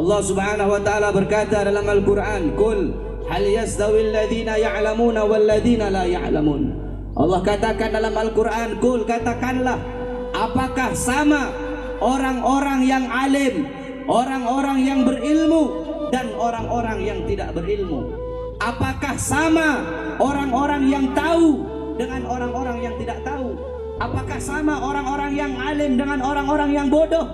Allah Subhanahu wa taala berkata dalam Al-Qur'an, "Qul hal yastawi alladhina ya'lamuna wal ladzina la ya'lamun." Allah katakan dalam Al-Qur'an, "Qul," katakanlah, apakah sama orang-orang yang alim, orang-orang yang berilmu dan orang-orang yang tidak berilmu? Apakah sama orang-orang yang tahu dengan orang-orang yang tidak tahu? Apakah sama orang-orang yang alim dengan orang-orang yang bodoh?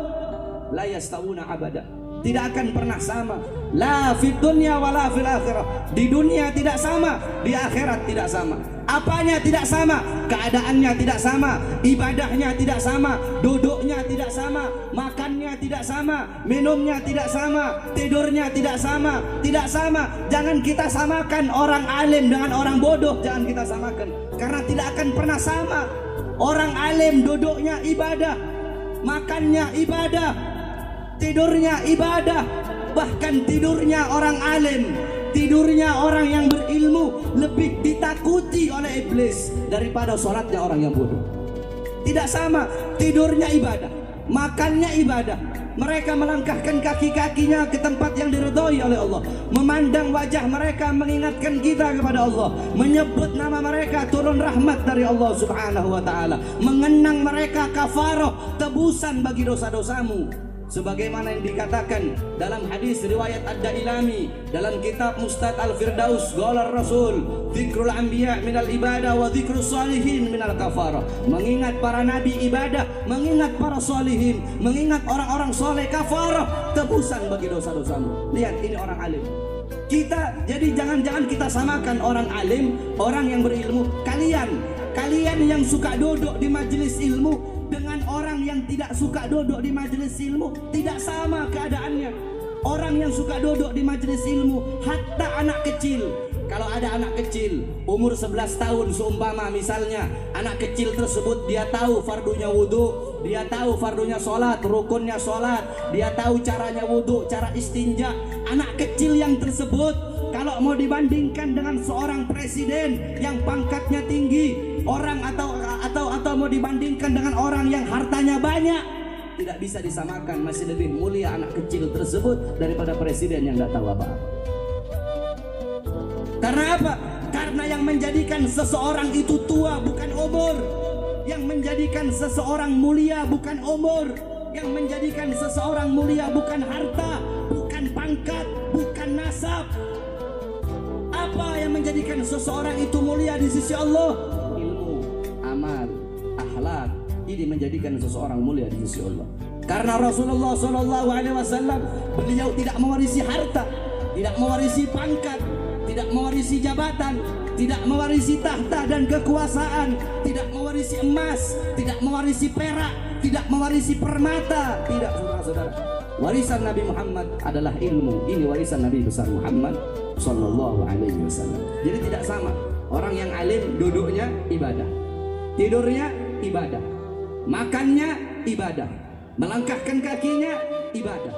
La yastawuna abada. Tidak akan pernah sama. La fid dunya wala fil akhirah. Di dunia tidak sama, di akhirat tidak sama. Apanya tidak sama? Keadaannya tidak sama, ibadahnya tidak sama, duduknya tidak sama, makannya tidak sama, minumnya tidak sama, tidurnya tidak sama, tidak sama. Jangan kita samakan orang alim dengan orang bodoh, jangan kita samakan, karena tidak akan pernah sama. Orang alim duduknya ibadah, makannya ibadah, tidurnya ibadah. Bahkan tidurnya orang alim, tidurnya orang yang berilmu lebih ditakuti oleh iblis daripada sholatnya orang yang bodoh. Tidak sama, tidurnya ibadah, makannya ibadah. Mereka melangkahkan kaki-kakinya ke tempat yang diridhoi oleh Allah. Memandang wajah mereka mengingatkan kita kepada Allah. Menyebut nama mereka turun rahmat dari Allah Subhanahu wa ta'ala. Mengenang mereka kafarah, tebusan bagi dosa-dosamu. Sebagaimana yang dikatakan dalam hadis riwayat Ad-Dailami dalam kitab Mustad Al-Firdaus, qala Rasul, dzikrul anbiya minal ibadah wa dzikrus salihin minal kafarah. Mengingat para nabi ibadah, mengingat para salihin, mengingat orang-orang soleh kafarah, tebusan bagi dosa-dosamu. Lihat, ini orang alim. Jadi jangan-jangan kita samakan orang alim, orang yang berilmu. Kalian yang suka duduk di majelis ilmu dengan orang yang tidak suka duduk di majelis ilmu tidak sama keadaannya. Orang yang suka duduk di majelis ilmu, hatta anak kecil, kalau ada anak kecil umur 11 tahun seumpama misalnya, anak kecil tersebut dia tahu fardunya wudu, dia tahu fardunya sholat, rukunnya sholat, dia tahu caranya wudu, cara istinja. Anak kecil yang tersebut kalau mau dibandingkan dengan seorang presiden yang pangkatnya tinggi, orang atau mau dibandingkan dengan orang yang hartanya banyak, tidak bisa disamakan. Masih lebih mulia anak kecil tersebut daripada presiden yang nggak tahu apa-apa. Karena apa? Karena yang menjadikan seseorang itu tua bukan umur, yang menjadikan seseorang mulia bukan umur, yang menjadikan seseorang mulia bukan harta, bukan pangkat, bukan nasab. Apa yang menjadikan seseorang itu mulia di sisi Allah? Ilmu, amal, akhlak. Ini menjadikan seseorang mulia di sisi Allah. Karena Rasulullah SAW beliau tidak mewarisi harta, tidak mewarisi pangkat, tidak mewarisi jabatan, tidak mewarisi tahta dan kekuasaan, tidak mewarisi emas, tidak mewarisi perak, tidak mewarisi permata. Tidak, saudara-saudara. Warisan Nabi Muhammad adalah ilmu. Ini warisan Nabi besar Muhammad Sallallahu Alaihi Wasallam. Jadi tidak sama. Orang yang alim duduknya ibadah, tidurnya ibadah, makannya ibadah, melangkahkan kakinya ibadah,